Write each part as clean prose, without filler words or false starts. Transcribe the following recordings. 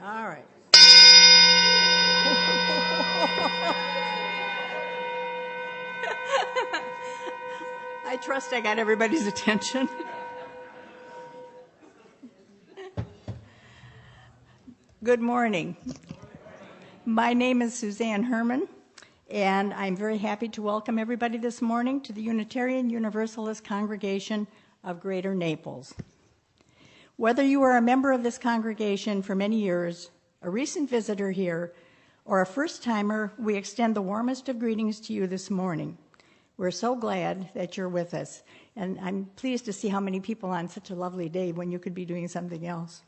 All right. I trust I got everybody's attention. Good morning. My name is Suzanne Herman, and I'm very happy to welcome everybody this morning to the Unitarian Universalist Congregation of Greater Naples. Whether you are a member of this congregation for many years, a recent visitor here, or a first-timer, we extend the warmest of greetings to you this morning. We're so glad that you're with us, and I'm pleased to see how many people on such a lovely day when you could be doing something else.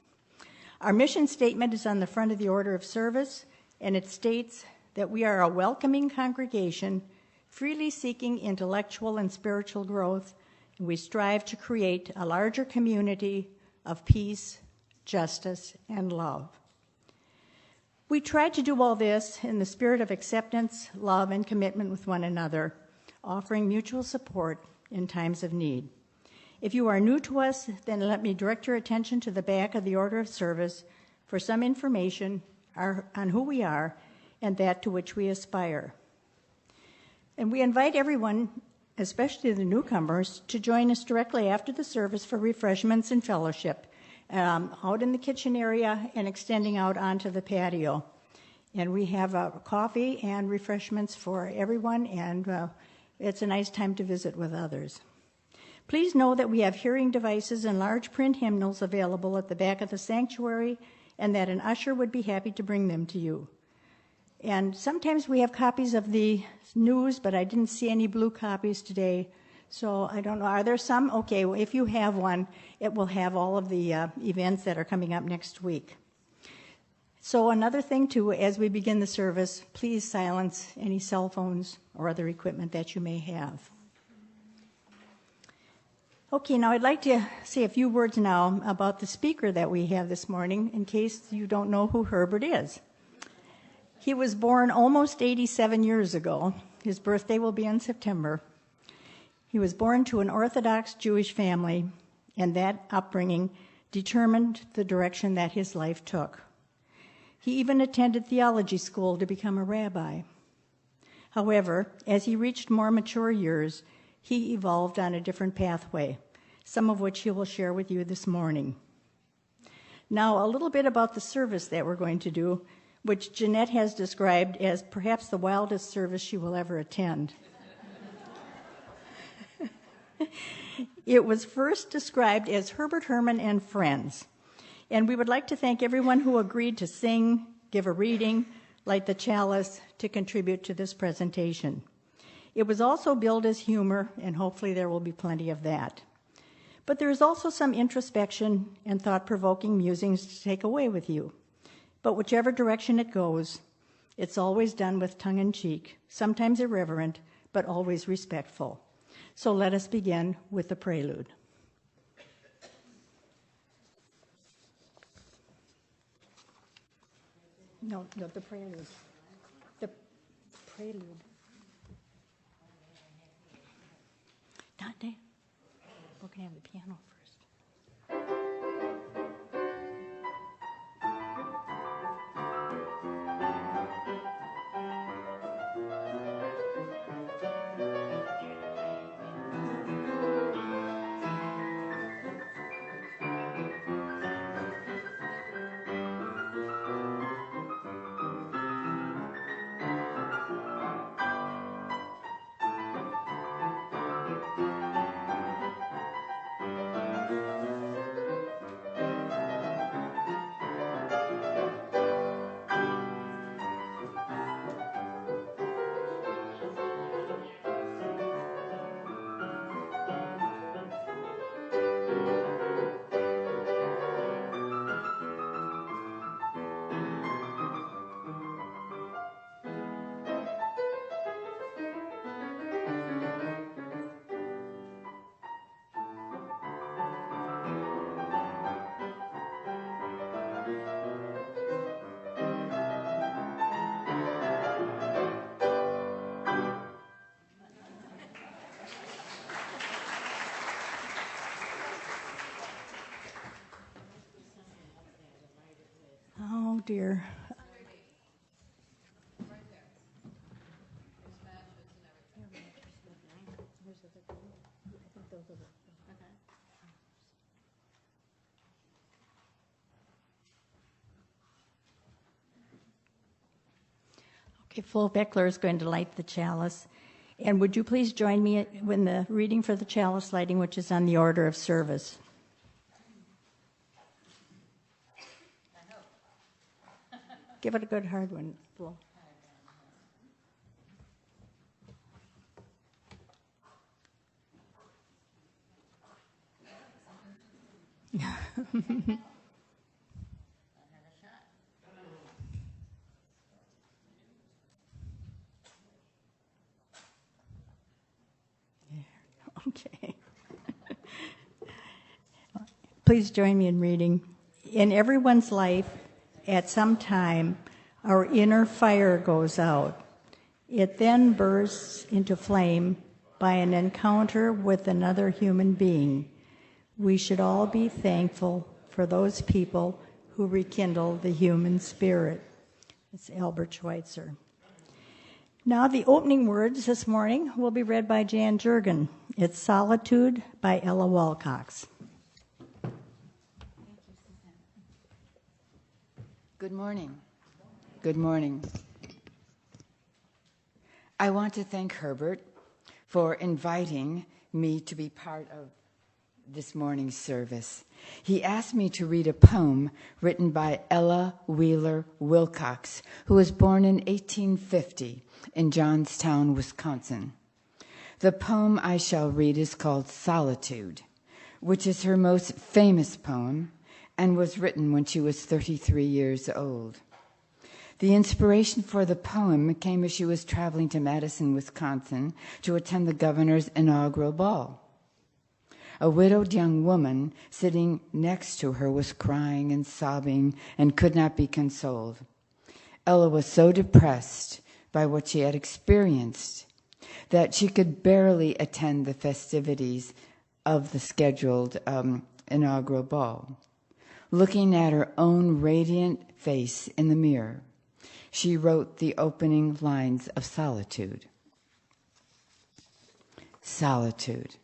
Our mission statement is on the front of the order of service, and it states that we are a welcoming congregation, freely seeking intellectual and spiritual growth, and we strive to create a larger community of peace, justice, and love. We try to do all this in the spirit of acceptance, love, and commitment with one another, offering mutual support in times of need. If you are new to us, then let me direct your attention to the back of the order of service for some information on who we are and that to which we aspire. And we invite everyone, especially the newcomers, to join us directly after the service for refreshments and fellowship out in the kitchen area and extending out onto the patio. And we have coffee and refreshments for everyone, and it's a nice time to visit with others. Please know that we have hearing devices and large print hymnals available at the back of the sanctuary, and that an usher would be happy to bring them to you. And sometimes we have copies of the news, but I didn't see any blue copies today. So I don't know, are there some? Okay, well, if you have one, it will have all of the events that are coming up next week. So another thing too, as we begin the service, please silence any cell phones or other equipment that you may have. Okay, now I'd like to say a few words now about the speaker that we have this morning, in case you don't know who Herbert is. He was born almost 87 years ago. His birthday will be in September. He was born to an Orthodox Jewish family, and that upbringing determined the direction that his life took. He even attended theology school to become a rabbi. However, as he reached more mature years, he evolved on a different pathway, some of which he will share with you this morning. Now, a little bit about the service that we're going to do, which Jeanette has described as perhaps the wildest service she will ever attend. It was first described as Herbert Herman and Friends, and we would like to thank everyone who agreed to sing, give a reading, light the chalice to contribute to this presentation. It was also billed as humor, and hopefully there will be plenty of that. But there is also some introspection and thought-provoking musings to take away with you. But whichever direction it goes, it's always done with tongue-in-cheek, sometimes irreverent, but always respectful. So let us begin with the prelude. No, the prelude. The prelude. Dante, we're going to have the piano first. dear. Okay, Flo Beckler is going to light the chalice. And would you please join me in the reading for the chalice lighting, which is on the order of service. Give it a good hard one, Flo. Okay. Please join me in reading. In everyone's life, at some time, our inner fire goes out. It then bursts into flame by an encounter with another human being. We should all be thankful for those people who rekindle the human spirit. It's Albert Schweitzer. Now the opening words this morning will be read by Jan Jurgen. It's Solitude by Ella Wilcox. Good morning. Good morning. I want to thank Herbert for inviting me to be part of this morning's service. He asked me to read a poem written by Ella Wheeler Wilcox, who was born in 1850 in Johnstown, Wisconsin. The poem I shall read is called Solitude, which is her most famous poem and was written when she was 33 years old. The inspiration for the poem came as she was traveling to Madison, Wisconsin to attend the governor's inaugural ball. A widowed young woman sitting next to her was crying and sobbing and could not be consoled. Ella was so depressed by what she had experienced that she could barely attend the festivities of the scheduled inaugural ball. Looking at her own radiant face in the mirror, she wrote the opening lines of Solitude. Solitude.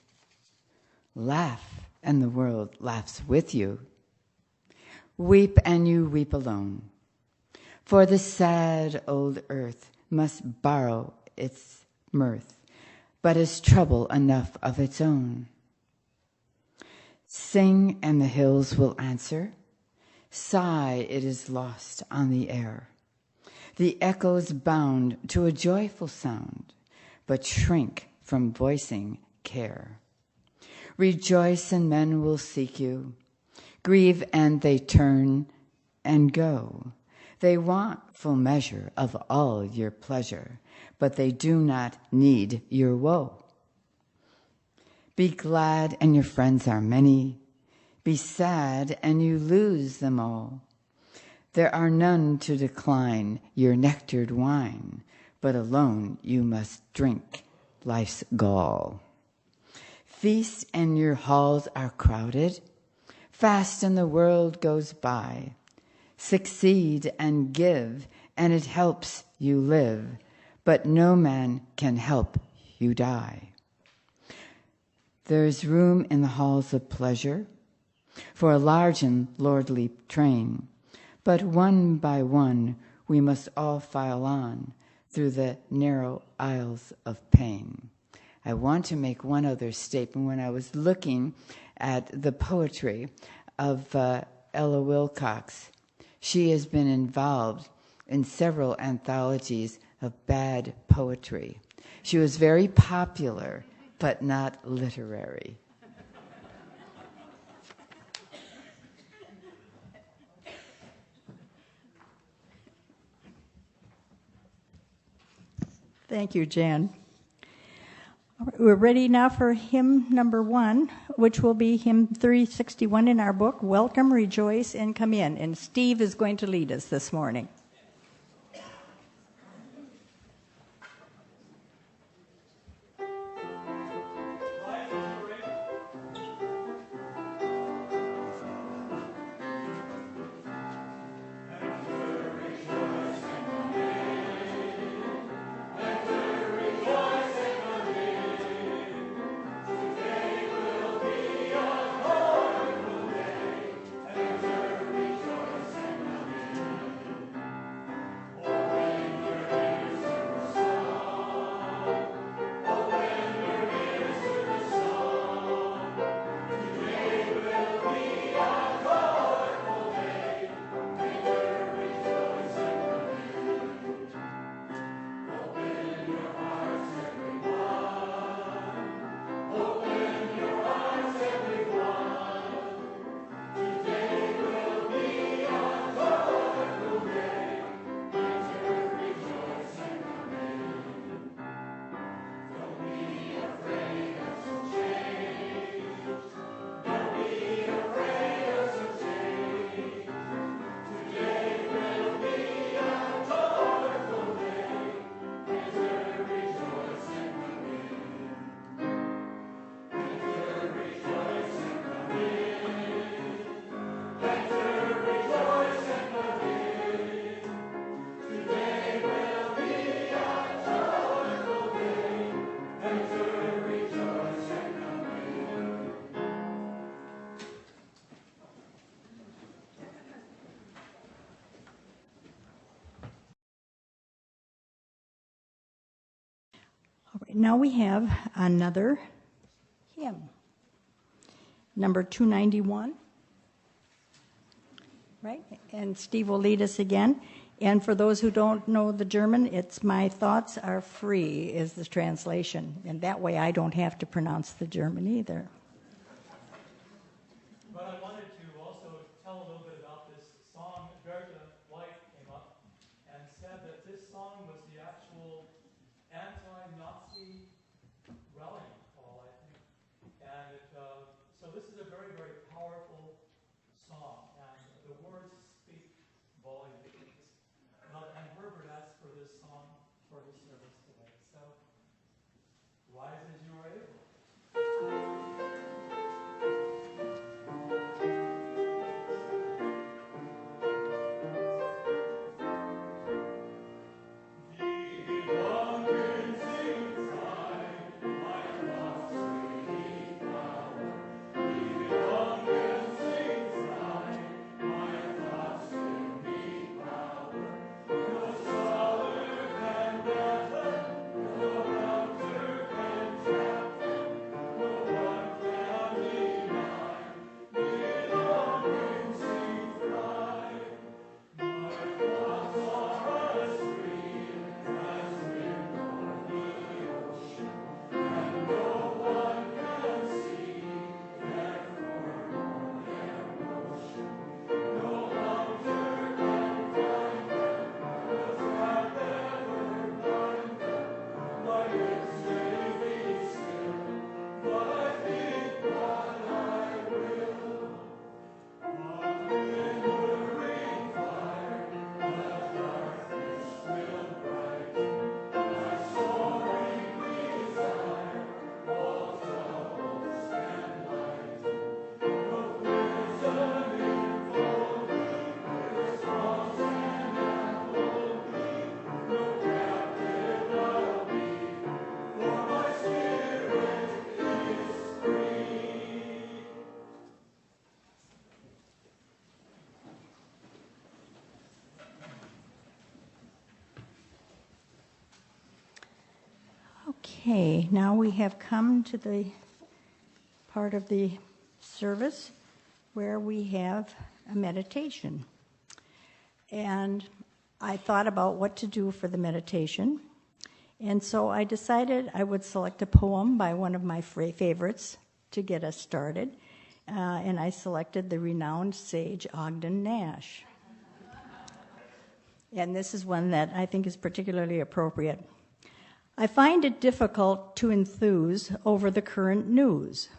Laugh, and the world laughs with you. Weep, and you weep alone. For the sad old earth must borrow its mirth, but has trouble enough of its own. Sing, and the hills will answer. Sigh, it is lost on the air. The echoes bound to a joyful sound, but shrink from voicing care. Rejoice, and men will seek you. Grieve, and they turn and go. They want full measure of all your pleasure, but they do not need your woe. Be glad, and your friends are many. Be sad, and you lose them all. There are none to decline your nectared wine, but alone you must drink life's gall. Feast, and your halls are crowded. Fast, and the world goes by. Succeed and give, and it helps you live, but no man can help you die. There is room in the halls of pleasure for a large and lordly train, but one by one we must all file on through the narrow aisles of pain. I want to make one other statement. When I was looking at the poetry of Ella Wilcox, she has been involved in several anthologies of bad poetry. She was very popular, but not literary. Thank you, Jan. We're ready now for hymn number 1, which will be hymn 361 in our book, Welcome, Rejoice, and Come In. And Steve is going to lead us this morning. Now we have another hymn, number 291, right? And Steve will lead us again. And for those who don't know the German, it's "My thoughts are free" is the translation. And that way I don't have to pronounce the German either. But I wanted to also tell a little bit about this song. Bertha White came up and said that this song was the actual anti-Nazi rallying call, I think. And so this is a very, very powerful song, and the words speak volumes. And Herbert asked for this song for his service today. So, rise as you are able. Okay, now we have come to the part of the service where we have a meditation. And I thought about what to do for the meditation. And so I decided I would select a poem by one of my favorites to get us started. And I selected the renowned sage Ogden Nash. And this is one that I think is particularly appropriate. I find it difficult to enthuse over the current news.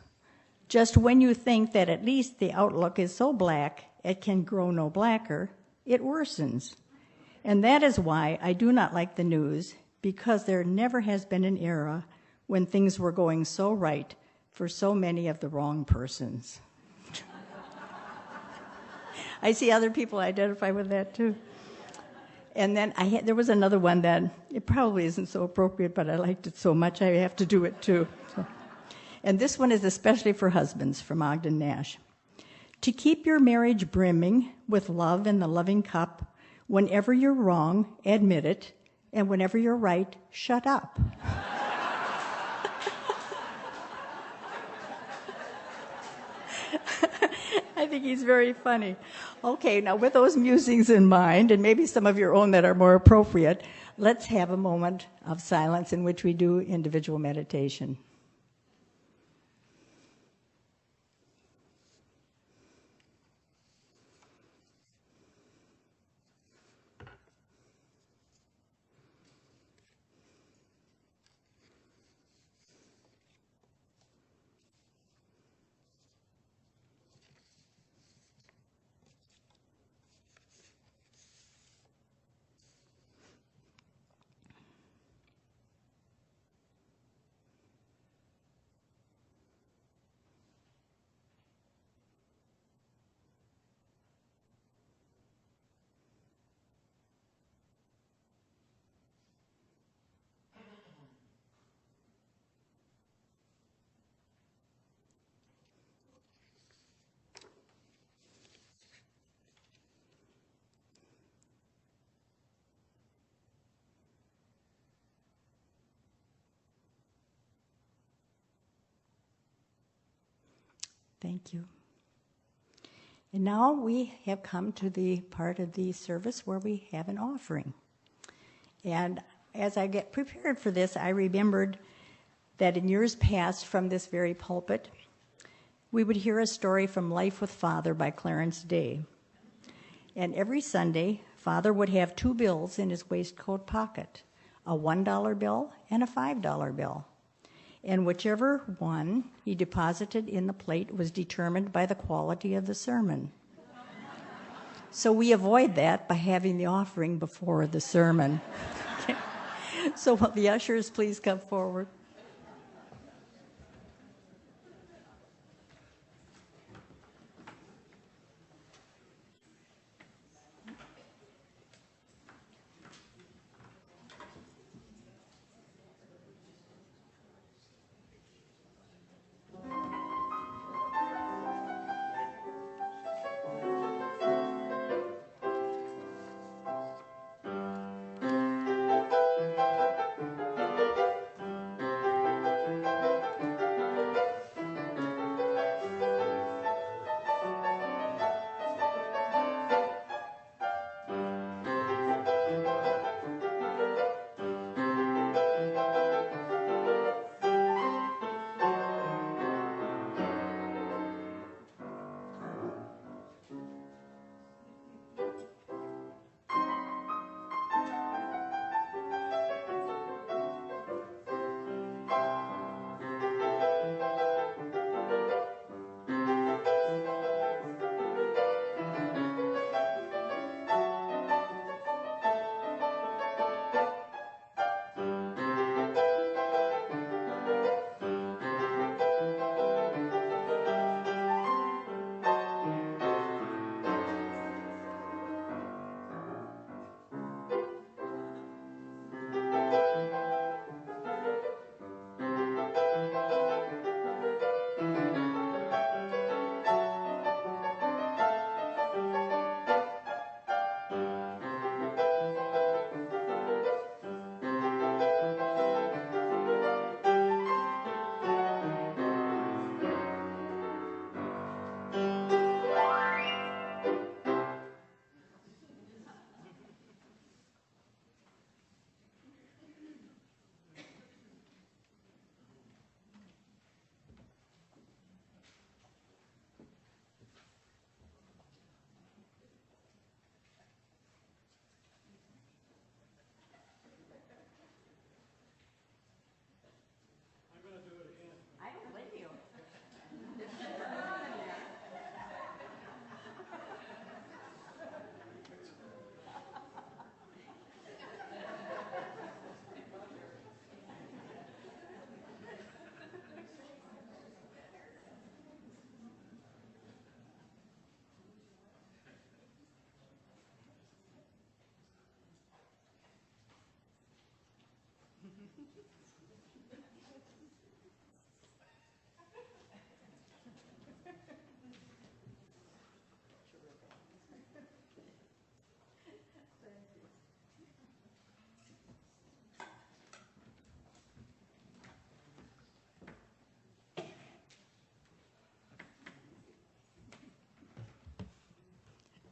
Just when you think that at least the outlook is so black it can grow no blacker, it worsens. And that is why I do not like the news, because there never has been an era when things were going so right for so many of the wrong persons. I see other people identify with that too. And then there was another one that it probably isn't so appropriate, but I liked it so much I have to do it too. So. And this one is especially for husbands, from Ogden Nash. To keep your marriage brimming with love in the loving cup, whenever you're wrong, admit it, and whenever you're right, shut up. I think he's very funny. Okay, now with those musings in mind, and maybe some of your own that are more appropriate, let's have a moment of silence in which we do individual meditation. Thank you. And now we have come to the part of the service where we have an offering. And as I get prepared for this, I remembered that in years past from this very pulpit, we would hear a story from Life with Father by Clarence Day. And every Sunday, Father would have two bills in his waistcoat pocket, a $1 bill and a $5 bill. And whichever one he deposited in the plate was determined by the quality of the sermon. So we avoid that by having the offering before the sermon. Okay. So will the ushers please come forward?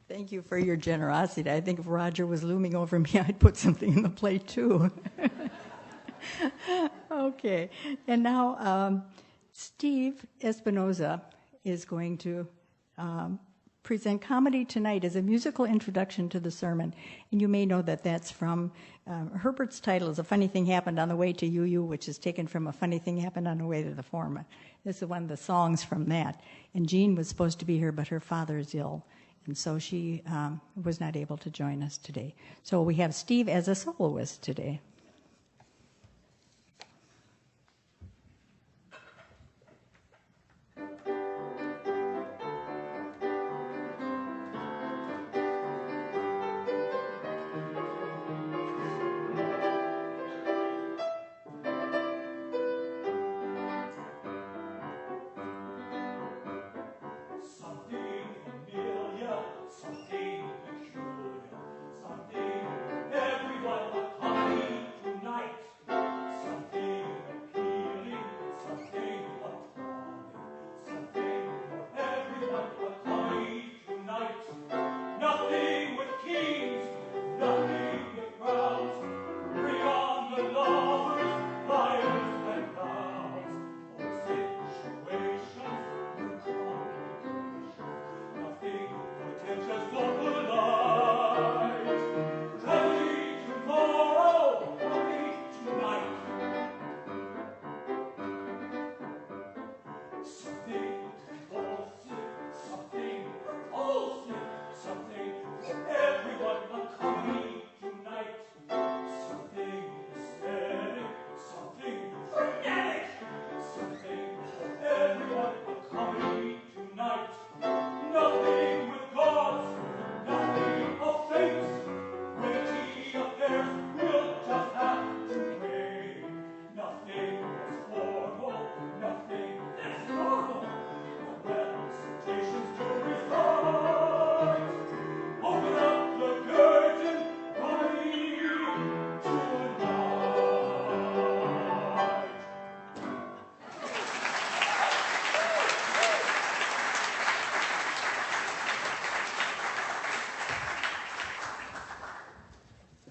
Thank you for your generosity. I think if Roger was looming over me, I'd put something in the plate too. Okay. And now Steve Espinoza is going to present Comedy Tonight as a musical introduction to the sermon. And you may know that that's from Herbert's title is A Funny Thing Happened on the Way to UU, which is taken from A Funny Thing Happened on the Way to the Foreman. This is one of the songs from that. And Jean was supposed to be here, but her father is ill. And so she was not able to join us today. So we have Steve as a soloist today. Something everyone would call me.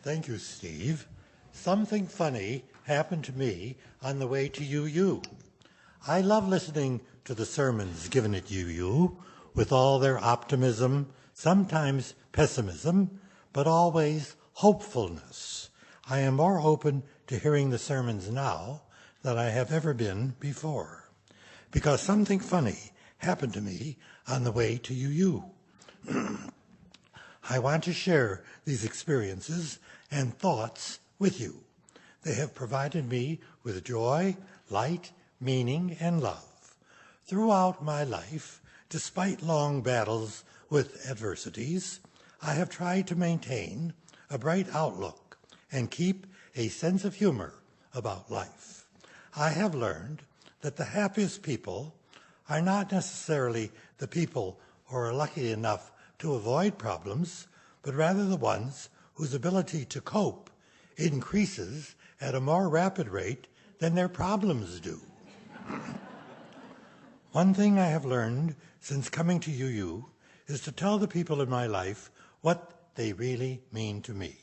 Thank you, Steve. Something funny happened to me on the way to UU. I love listening to the sermons given at UU with all their optimism, sometimes pessimism, but always hopefulness. I am more open to hearing the sermons now than I have ever been before, because something funny happened to me on the way to UU. I want to share these experiences and thoughts with you. They have provided me with joy, light, meaning, and love. Throughout my life, despite long battles with adversities, I have tried to maintain a bright outlook and keep a sense of humor about life. I have learned that the happiest people are not necessarily the people who are lucky enough to avoid problems, but rather the ones whose ability to cope increases at a more rapid rate than their problems do. One thing I have learned since coming to UU is to tell the people in my life what they really mean to me.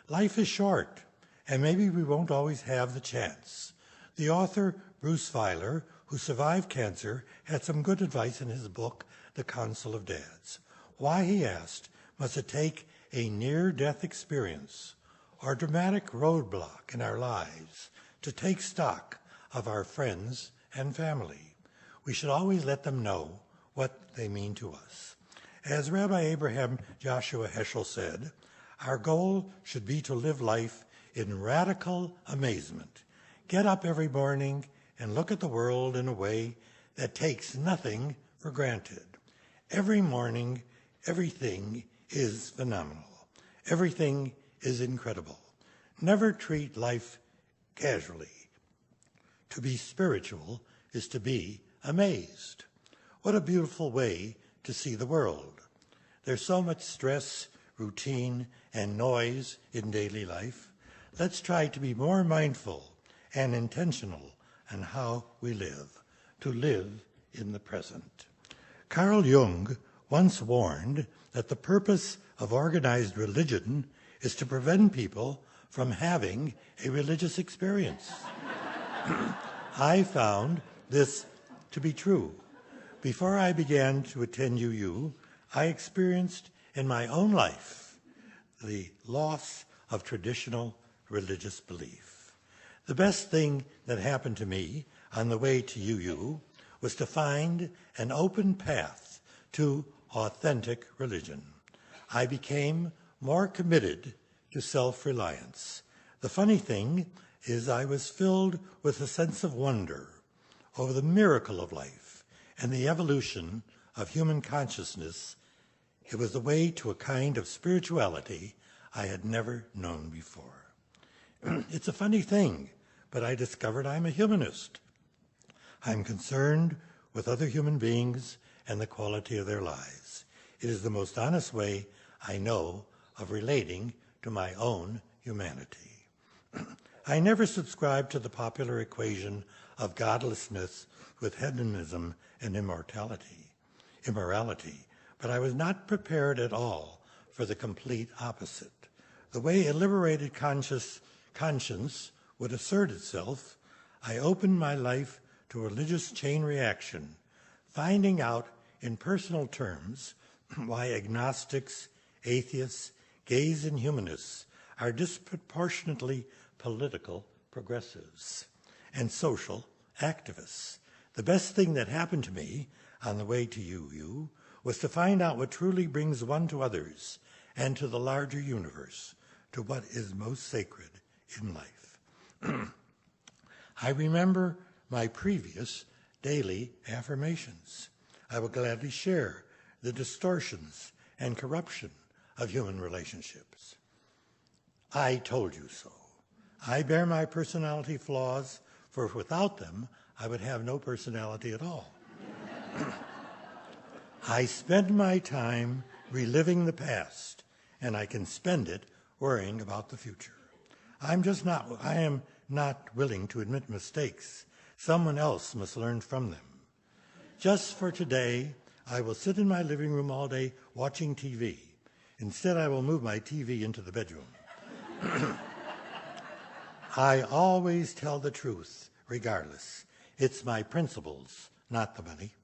Life is short, and maybe we won't always have the chance. The author, Bruce Feiler, who survived cancer, had some good advice in his book, The Council of Dads. Why, he asked, must it take a near-death experience or dramatic roadblock in our lives to take stock of our friends and family? We should always let them know what they mean to us. As Rabbi Abraham Joshua Heschel said, our goal should be to live life in radical amazement. Get up every morning and look at the world in a way that takes nothing for granted. Every morning, everything is phenomenal. Everything is incredible. Never treat life casually. To be spiritual is to be amazed. What a beautiful way to see the world. There's so much stress, routine, and noise in daily life. Let's try to be more mindful and intentional in how we live, to live in the present. Carl Jung once warned that the purpose of organized religion is to prevent people from having a religious experience. I found this to be true. Before I began to attend UU, I experienced in my own life the loss of traditional religious belief. The best thing that happened to me on the way to UU was to find an open path to authentic religion. I became more committed to self-reliance. The funny thing is I was filled with a sense of wonder over the miracle of life and the evolution of human consciousness. It was the way to a kind of spirituality I had never known before. It's a funny thing, but I discovered I'm a humanist. I'm concerned with other human beings and the quality of their lives. It is the most honest way I know of relating to my own humanity. I never subscribed to the popular equation of godlessness with hedonism and immorality, but I was not prepared at all for the complete opposite. The way a liberated conscience would assert itself, I opened my life to a religious chain reaction, finding out in personal terms why agnostics, atheists, gays, and humanists are disproportionately political progressives and social activists. The best thing that happened to me on the way to UU was to find out what truly brings one to others and to the larger universe, to what is most sacred in life. I remember my previous daily affirmations. I will gladly share the distortions and corruption of human relationships. I told you so. I bear my personality flaws, for without them, I would have no personality at all. I spend my time reliving the past, and I can spend it worrying about the future. I am not willing to admit mistakes. Someone else must learn from them. Just for today, I will sit in my living room all day watching TV. Instead, I will move my TV into the bedroom. I always tell the truth, regardless. It's my principles, not the money.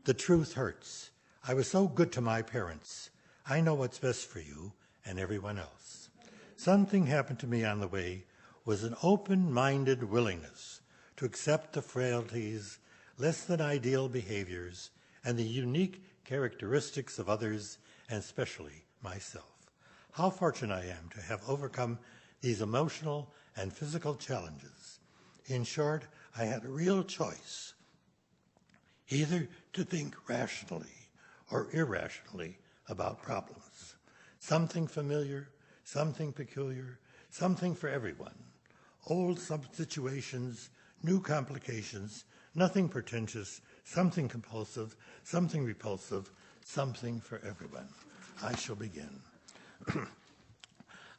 The truth hurts. I was so good to my parents. I know what's best for you and everyone else. Something happened to me on the way was an open-minded willingness to accept the frailties, less than ideal behaviors, and the unique characteristics of others, and especially myself. How fortunate I am to have overcome these emotional and physical challenges. In short, I had a real choice, either to think rationally or irrationally about problems. Something familiar, something peculiar, something for everyone. Old situations, new complications, nothing pretentious, something compulsive, something repulsive, something for everyone. I shall begin.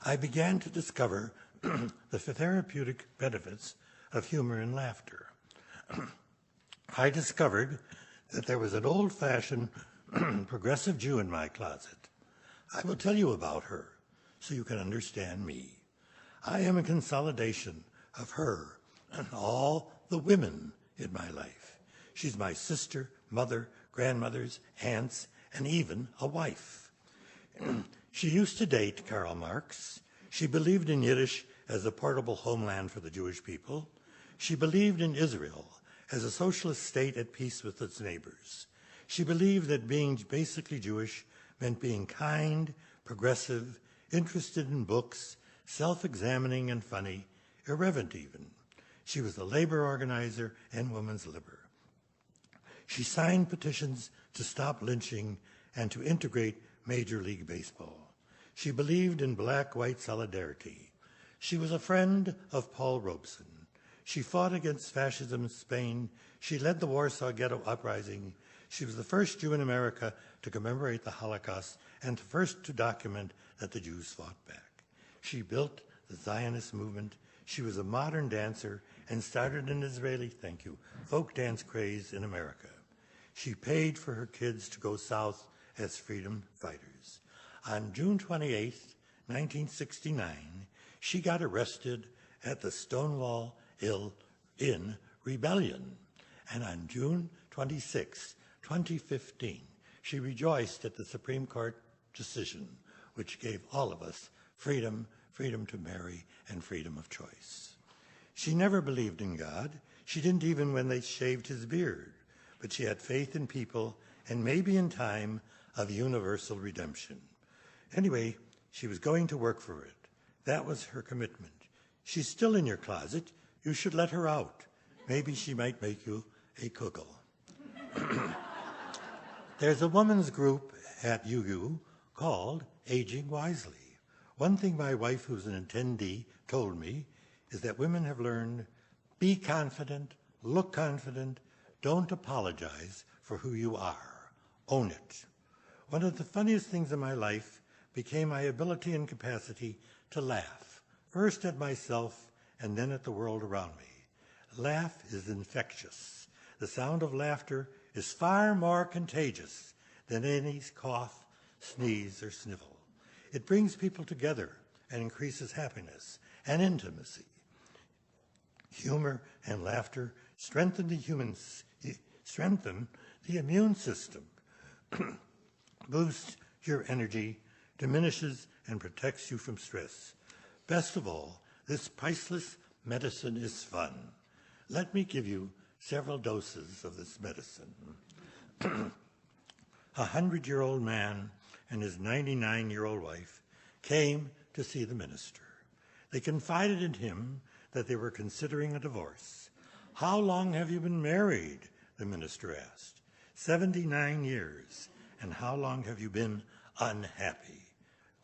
I began to discover the therapeutic benefits of humor and laughter. I discovered that there was an old-fashioned progressive Jew in my closet. I will tell you about her so you can understand me. I am a consolidation of her and all the women in my life. She's my sister, mother, grandmothers, aunts, and even a wife. She used to date Karl Marx. She believed in Yiddish as a portable homeland for the Jewish people. She believed in Israel as a socialist state at peace with its neighbors. She believed that being basically Jewish meant being kind, progressive, interested in books, self-examining and funny, irreverent even. She was a labor organizer and women's liberator. She signed petitions to stop lynching and to integrate Major League Baseball. She believed in black-white solidarity. She was a friend of Paul Robeson. She fought against fascism in Spain. She led the Warsaw Ghetto Uprising. She was the first Jew in America to commemorate the Holocaust and the first to document that the Jews fought back. She built the Zionist movement. She was a modern dancer and started an Israeli, folk dance craze in America. She paid for her kids to go south as freedom fighters. On June 28, 1969, she got arrested at the Stonewall Inn Rebellion. And on June 26, 2015, she rejoiced at the Supreme Court decision, which gave all of us freedom, freedom to marry, and freedom of choice. She never believed in God. She didn't even when they shaved his beard. But she had faith in people and maybe in time of universal redemption. Anyway, she was going to work for it. That was her commitment. She's still in your closet. You should let her out. Maybe she might make you a kugel. There's a women's group at UU called Aging Wisely. One thing my wife, who's an attendee, told me is that women have learned, be confident, look confident, don't apologize for who you are. Own it. One of the funniest things in my life became my ability and capacity to laugh, first at myself and then at the world around me. Laugh is infectious. The sound of laughter is far more contagious than any cough, sneeze, or snivel. It brings people together and increases happiness and intimacy. Humor and laughter strengthen the immune system, boosts your energy, diminishes and protects you from stress. Best of all, this priceless medicine is fun. Let me give you several doses of this medicine. A 100-year-old man and his 99-year-old wife came to see the minister. They confided in him that they were considering a divorce. How long have you been married? The minister asked. 79 years. And how long have you been unhappy?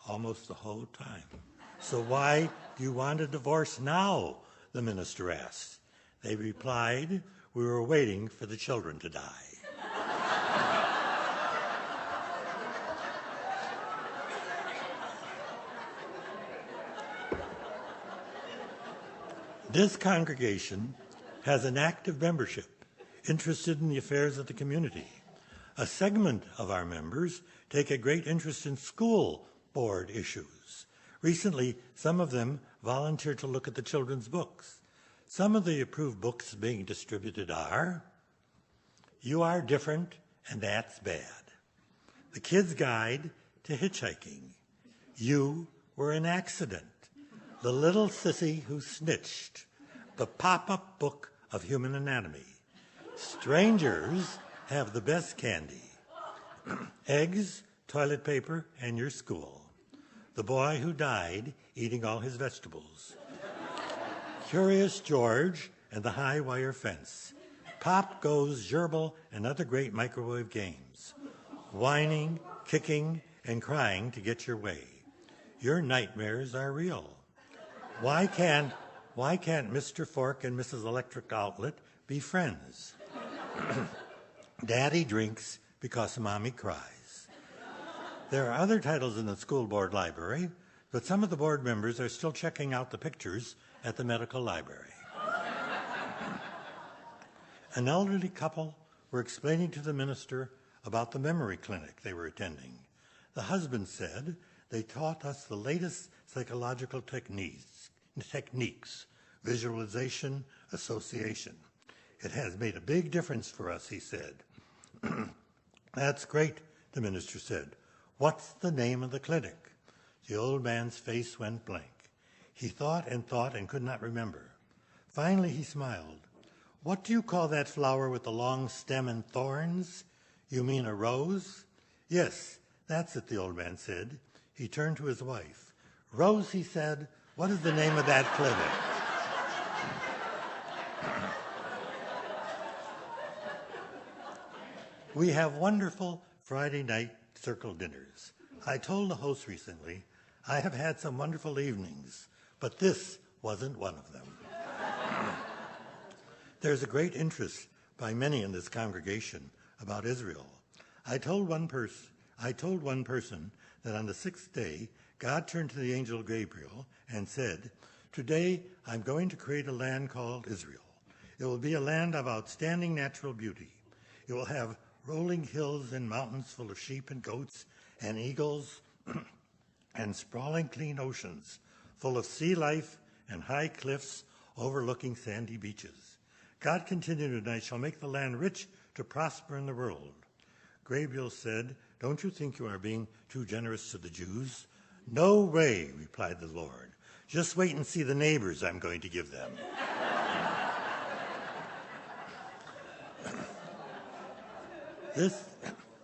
Almost the whole time. So why do you want a divorce now? The minister asked. They replied, we were waiting for the children to die. This congregation has an active membership interested in the affairs of the community. A segment of our members take a great interest in school board issues. Recently, some of them volunteered to look at the children's books. Some of the approved books being distributed are You Are Different, and That's Bad. The Kid's Guide to Hitchhiking. You Were an Accident. The Little Sissy Who Snitched. The Pop-Up Book of Human Anatomy. Strangers Have the Best Candy. Eggs, Toilet Paper, and Your School. The Boy Who Died Eating All His Vegetables. Curious George and the High Wire Fence. Pop Goes Gerbil and Other Great Microwave Games. Whining, kicking, and crying to get your way. Your nightmares are real. Why can't Mr. Fork and Mrs. Electric Outlet be friends? Daddy drinks because Mommy cries. There are other titles in the school board library, but some of the board members are still checking out the pictures at the medical library. An elderly couple were explaining to the minister about the memory clinic they were attending. The husband said, they taught us the latest psychological techniques, visualization, association. It has made a big difference for us, he said. That's great, the minister said. What's the name of the clinic? The old man's face went blank. He thought and could not remember. Finally, he smiled. What do you call that flower with the long stem and thorns? You mean a rose? Yes, that's it, the old man said. He turned to his wife. Rose, he said, what is the name of that clinic? We have wonderful Friday night circle dinners. I told the host recently, I have had some wonderful evenings, but this wasn't one of them. There's a great interest by many in this congregation about Israel. I told one person that on the sixth day, God turned to the angel Gabriel and said, today I'm going to create a land called Israel. It will be a land of outstanding natural beauty. It will have rolling hills and mountains full of sheep and goats and eagles and sprawling clean oceans full of sea life and high cliffs overlooking sandy beaches. God continued, and I shall make the land rich to prosper in the world. Gabriel said, don't you think you are being too generous to the Jews? No way, replied the Lord. Just wait and see the neighbors I'm going to give them.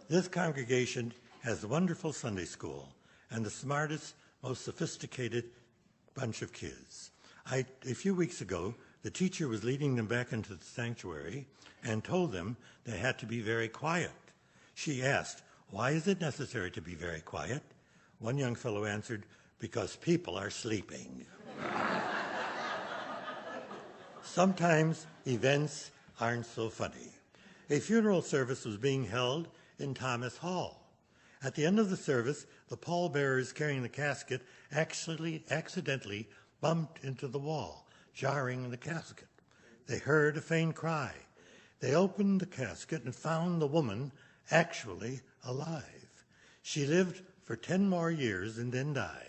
This congregation has a wonderful Sunday school and the smartest, most sophisticated bunch of kids. A few weeks ago, the teacher was leading them back into the sanctuary and told them they had to be very quiet. She asked, why is it necessary to be very quiet? One young fellow answered, because people are sleeping. Sometimes events aren't so funny. A funeral service was being held in Thomas Hall. At the end of the service, the pallbearers carrying the casket accidentally bumped into the wall, jarring the casket. They heard a faint cry. They opened the casket and found the woman actually alive. She lived for 10 more years and then died.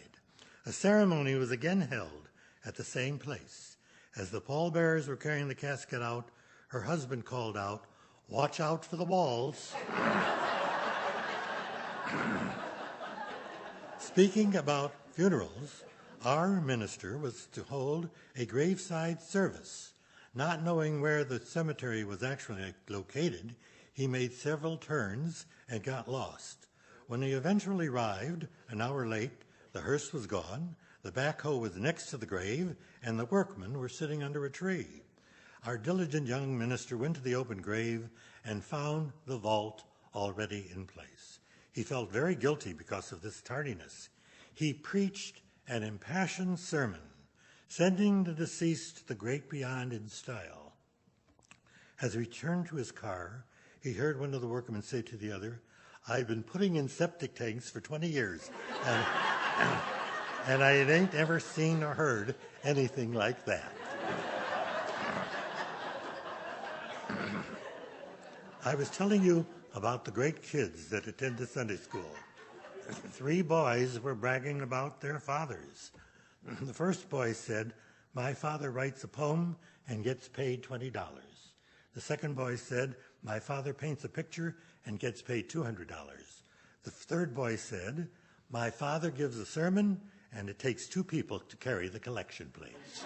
A ceremony was again held at the same place. As the pallbearers were carrying the casket out, her husband called out, "Watch out for the walls." Speaking about funerals, our minister was to hold a graveside service. Not knowing where the cemetery was actually located, he made several turns and got lost. When he eventually arrived, an hour late, the hearse was gone, the backhoe was next to the grave, and the workmen were sitting under a tree. Our diligent young minister went to the open grave and found the vault already in place. He felt very guilty because of this tardiness. He preached an impassioned sermon, sending the deceased to the great beyond in style. As he returned to his car, he heard one of the workmen say to the other, "I've been putting in septic tanks for 20 years, and I ain't ever seen or heard anything like that." I was telling you about the great kids that attend the Sunday school. 3 boys were bragging about their fathers. The first boy said, "My father writes a poem and gets paid $20. The second boy said, "My father paints a picture and gets paid $200. The third boy said, "My father gives a sermon and it takes 2 people to carry the collection plates."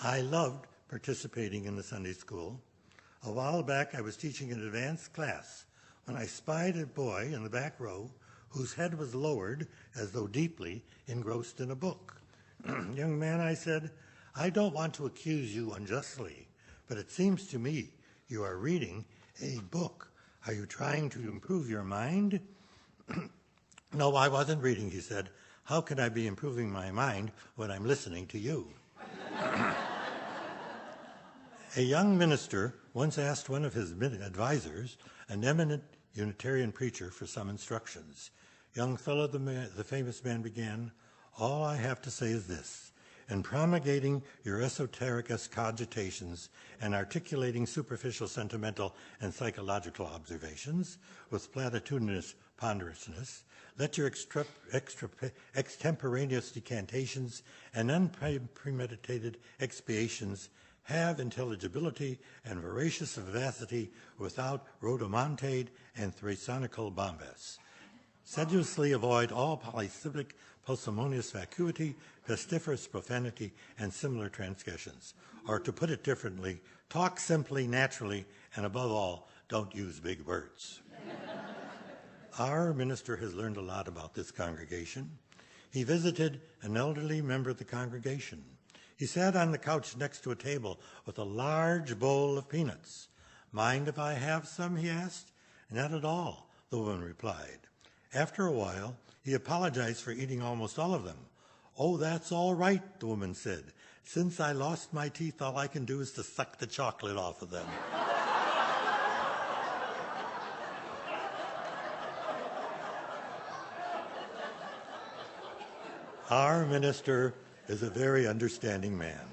I loved participating in the Sunday school. A while back I was teaching an advanced class when I spied a boy in the back row whose head was lowered as though deeply engrossed in a book. "Young man," I said, "I don't want to accuse you unjustly, but it seems to me you are reading a book. Are you trying to improve your mind?" "No, I wasn't reading," he said. "How can I be improving my mind when I'm listening to you?" A young minister once asked one of his advisors, an eminent Unitarian preacher, for some instructions. "Young fellow," the famous man began, "all I have to say is this. In promulgating your esoteric cogitations and articulating superficial sentimental and psychological observations with platitudinous ponderousness, let your extemporaneous decantations and unpremeditated expiations have intelligibility and veracious vivacity without rhodomontade and thrasonical bombast. Sedulously avoid all polysyllabic, parsimonious vacuity, pestiferous profanity, and similar transgressions. Or to put it differently, talk simply, naturally, and above all, don't use big words." Our minister has learned a lot about this congregation. He visited an elderly member of the congregation. He sat on the couch next to a table with a large bowl of peanuts. "Mind if I have some?" he asked. "Not at all," the woman replied. After a while, he apologized for eating almost all of them. "Oh, that's all right," the woman said. "Since I lost my teeth, all I can do is to suck the chocolate off of them." Our minister is a very understanding man.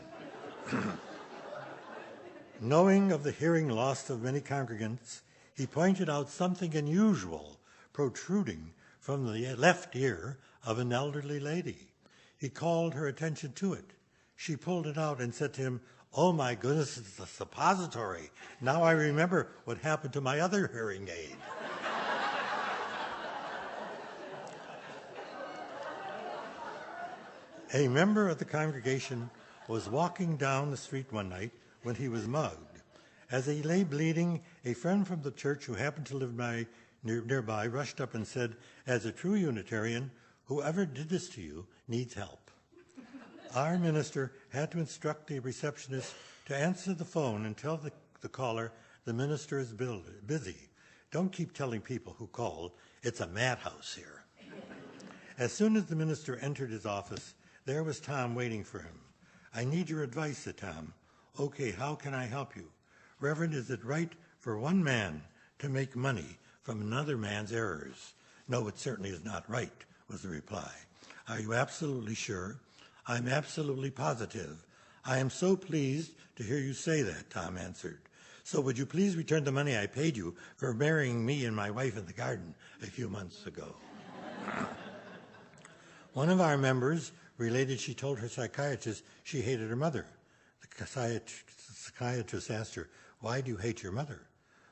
Knowing of the hearing loss of many congregants, he pointed out something unusual protruding from the left ear of an elderly lady. He called her attention to it. She pulled it out and said to him, "Oh my goodness, it's a suppository. Now I remember what happened to my other hearing aid." A member of the congregation was walking down the street one night when he was mugged. As he lay bleeding, a friend from the church who happened to live nearby rushed up and said, "As a true Unitarian, whoever did this to you needs help." Our minister had to instruct the receptionist to answer the phone and tell the caller the minister is busy. "Don't keep telling people who called. It's a madhouse here." As soon as the minister entered his office, there was Tom waiting for him. "I need your advice," said Tom. "Okay, how can I help you?" "Reverend, is it right for one man to make money from another man's errors?" "No, it certainly is not right," was the reply. "Are you absolutely sure?" "I'm absolutely positive." "I am so pleased to hear you say that," Tom answered. "So would you please return the money I paid you for marrying me and my wife in the garden a few months ago?" One of our members related she told her psychiatrist she hated her mother. The psychiatrist asked her, "Why do you hate your mother?"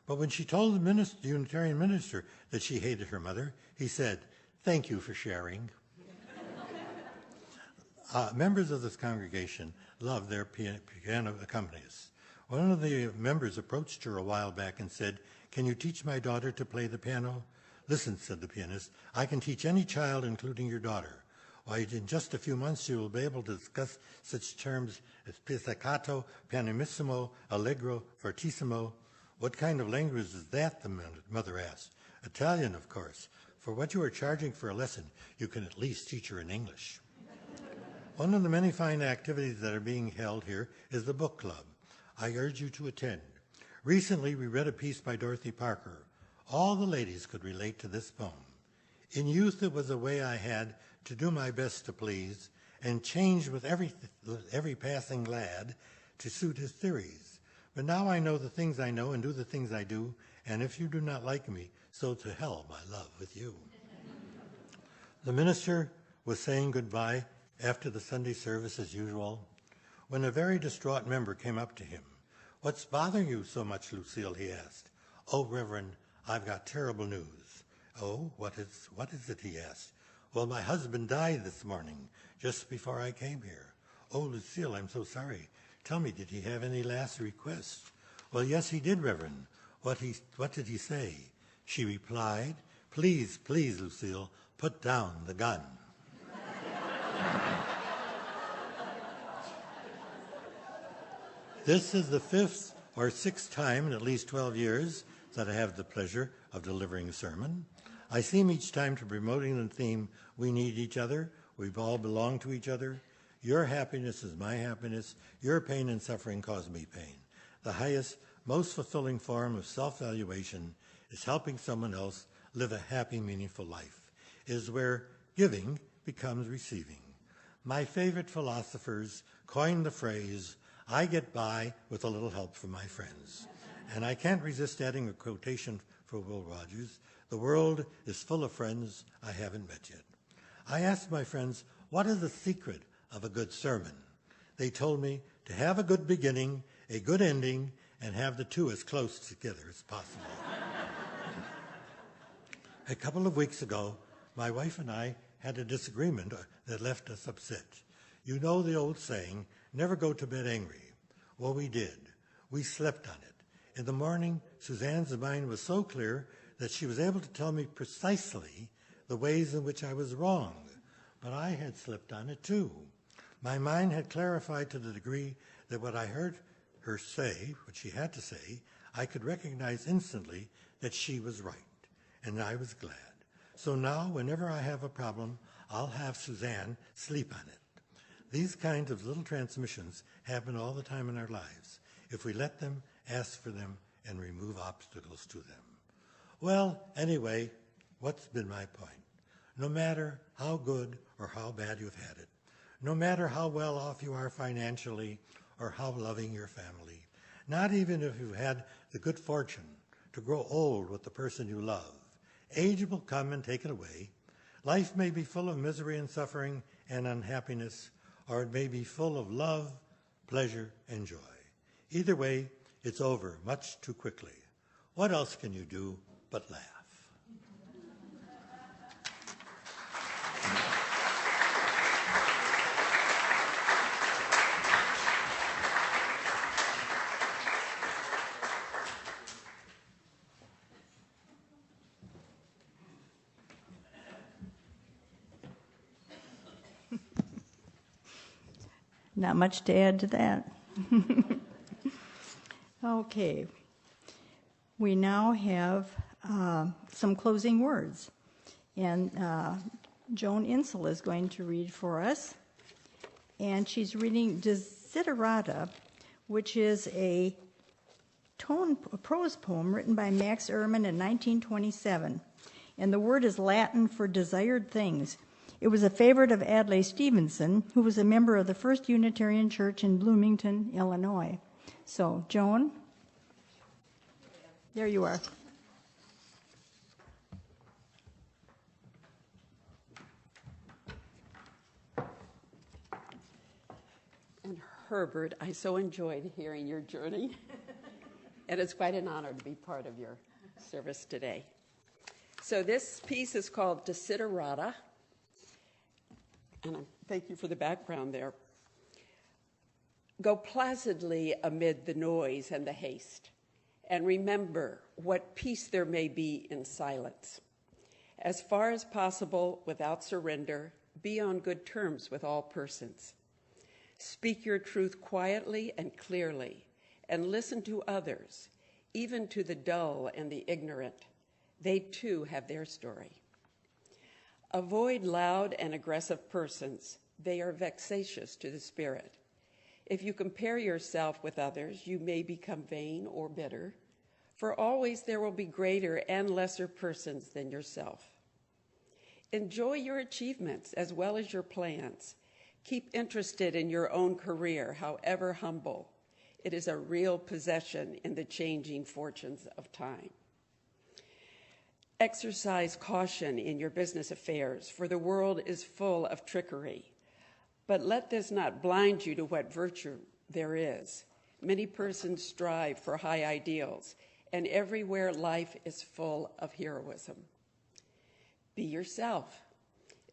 But when she told the Unitarian minister that she hated her mother, he said, "Thank you for sharing." Members of this congregation love their piano accompanist. One of the members approached her a while back and said, "Can you teach my daughter to play the piano?" "Listen," said the pianist, "I can teach any child, including your daughter. Why, in just a few months you will be able to discuss such terms as pizzicato, pianissimo, allegro, fortissimo." "What kind of language is that?" the mother asked. "Italian, of course. For what you are charging for a lesson, you can at least teach her in English." One of the many fine activities that are being held here is the book club. I urge you to attend. Recently, we read a piece by Dorothy Parker. All the ladies could relate to this poem. "In youth, it was a way I had to do my best to please, and change with every passing lad to suit his theories. But now I know the things I know and do the things I do, and if you do not like me, so to hell, my love, with you. The minister was saying goodbye after the Sunday service as usual, when a very distraught member came up to him. "What's bothering you so much, Lucille?" he asked. "Oh, Reverend, I've got terrible news." "Oh, what is it?" he asked. "Well, my husband died this morning, just before I came here." "Oh, Lucille, I'm so sorry. Tell me, did he have any last requests?" "Well, yes, he did, Reverend." What did he say?" She replied, Please, Lucille, put down the gun." This is the 5th or 6th time in at least 12 years that I have the pleasure of delivering a sermon. I seem each time to be promoting the theme, we need each other, we all belong to each other. Your happiness is my happiness, your pain and suffering cause me pain. The highest, most fulfilling form of self-valuation is helping someone else live a happy, meaningful life. It is where giving becomes receiving. My favorite philosophers coined the phrase, "I get by with a little help from my friends." And I can't resist adding a quotation for Will Rogers, "The world is full of friends I haven't met yet." I asked my friends, what is the secret of a good sermon? They told me to have a good beginning, a good ending, and have the two as close together as possible. A couple of weeks ago, my wife and I had a disagreement that left us upset. You know the old saying, never go to bed angry. Well, we did. We slept on it. In the morning, Suzanne's mind was so clear that she was able to tell me precisely the ways in which I was wrong. But I had slept on it too. My mind had clarified to the degree that what I heard her say, what she had to say, I could recognize instantly that she was right. And I was glad. So now, whenever I have a problem, I'll have Suzanne sleep on it. These kinds of little transmissions happen all the time in our lives, if we let them, ask for them, and remove obstacles to them. Well, anyway, what's been my point? No matter how good or how bad you've had it, no matter how well off you are financially or how loving your family, not even if you've had the good fortune to grow old with the person you love, age will come and take it away. Life may be full of misery and suffering and unhappiness, or it may be full of love, pleasure, and joy. Either way, it's over much too quickly. What else can you do but laugh? Not much to add to that. Okay. We now have some closing words. And Joan Insel is going to read for us. And she's reading Desiderata, which is a prose poem written by Max Ehrmann in 1927. And the word is Latin for desired things. It was a favorite of Adlai Stevenson, who was a member of the First Unitarian Church in Bloomington, Illinois. So, Joan, there you are. And Herbert, I so enjoyed hearing your journey. And it's quite an honor to be part of your service today. So this piece is called Desiderata. And thank you for the background there. Go placidly amid the noise and the haste, and remember what peace there may be in silence. As far as possible, without surrender, be on good terms with all persons. Speak your truth quietly and clearly, and listen to others, even to the dull and the ignorant. They too have their story. Avoid loud and aggressive persons. They are vexatious to the spirit. If you compare yourself with others, you may become vain or bitter, for always there will be greater and lesser persons than yourself. Enjoy your achievements as well as your plans. Keep interested in your own career, however humble. It is a real possession in the changing fortunes of time. Exercise caution in your business affairs, for the world is full of trickery. But let this not blind you to what virtue there is. Many persons strive for high ideals, and everywhere life is full of heroism. Be yourself.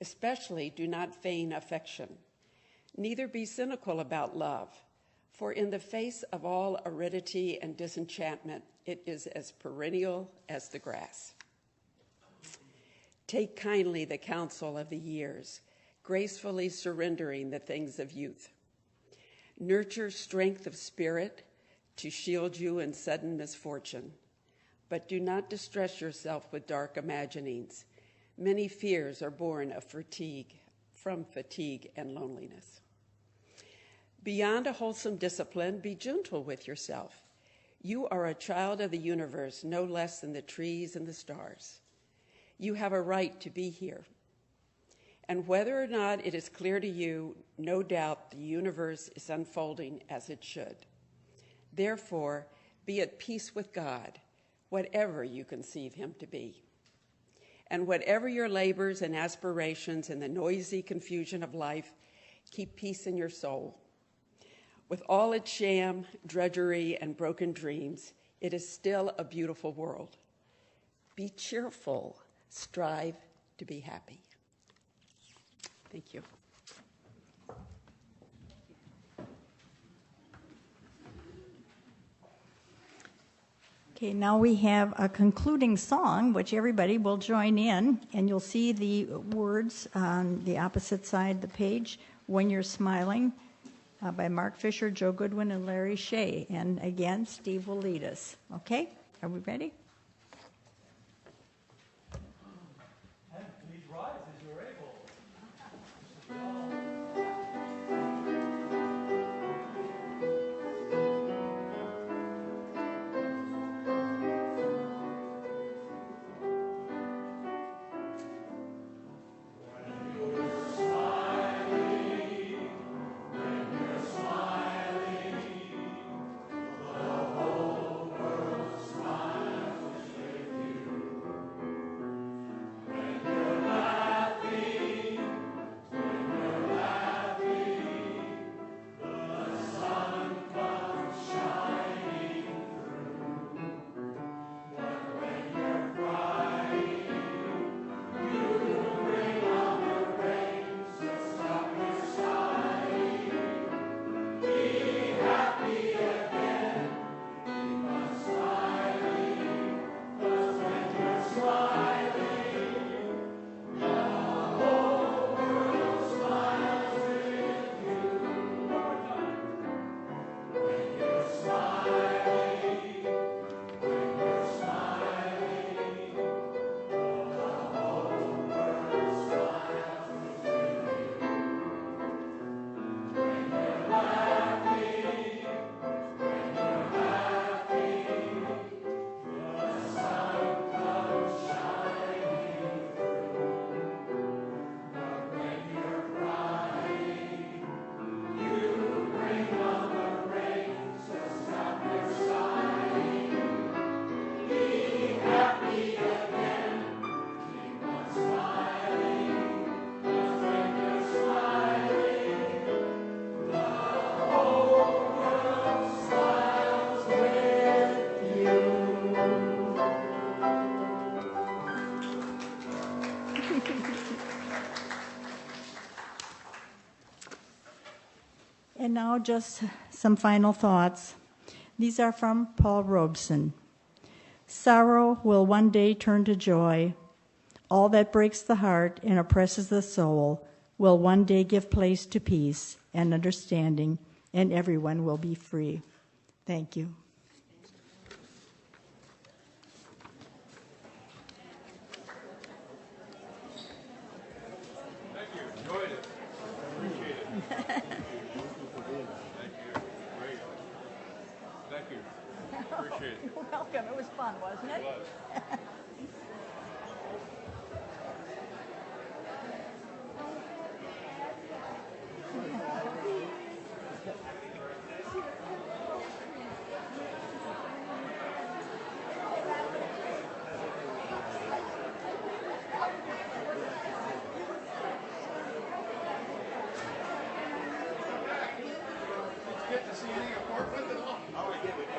Especially do not feign affection. Neither be cynical about love, for in the face of all aridity and disenchantment, it is as perennial as the grass. Take kindly the counsel of the years, gracefully surrendering the things of youth. Nurture strength of spirit to shield you in sudden misfortune, but do not distress yourself with dark imaginings. Many fears are born of from fatigue and loneliness. Beyond a wholesome discipline, be gentle with yourself. You are a child of the universe, no less than the trees and the stars. You have a right to be here. And whether or not it is clear to you, no doubt the universe is unfolding as it should. Therefore, be at peace with God, whatever you conceive him to be. And whatever your labors and aspirations in the noisy confusion of life, keep peace in your soul. With all its sham, drudgery, and broken dreams, it is still a beautiful world. Be cheerful. Strive to be happy. Thank you. Okay, now we have a concluding song, which everybody will join in, and you'll see the words on the opposite side of the page, When You're Smiling, by Mark Fisher, Joe Goodwin, and Larry Shea. And again, Steve will lead us. Okay, are we ready? And please rise as you're able. And now just some final thoughts. These are from Paul Robeson. Sorrow will one day turn to joy. All that breaks the heart and oppresses the soul will one day give place to peace and understanding, and everyone will be free. Thank you. Thank you. Enjoyed it. Appreciate it. Thank you. Great. Thank you. Appreciate it. You're welcome. It was fun, wasn't it? It was. anything apart with it all?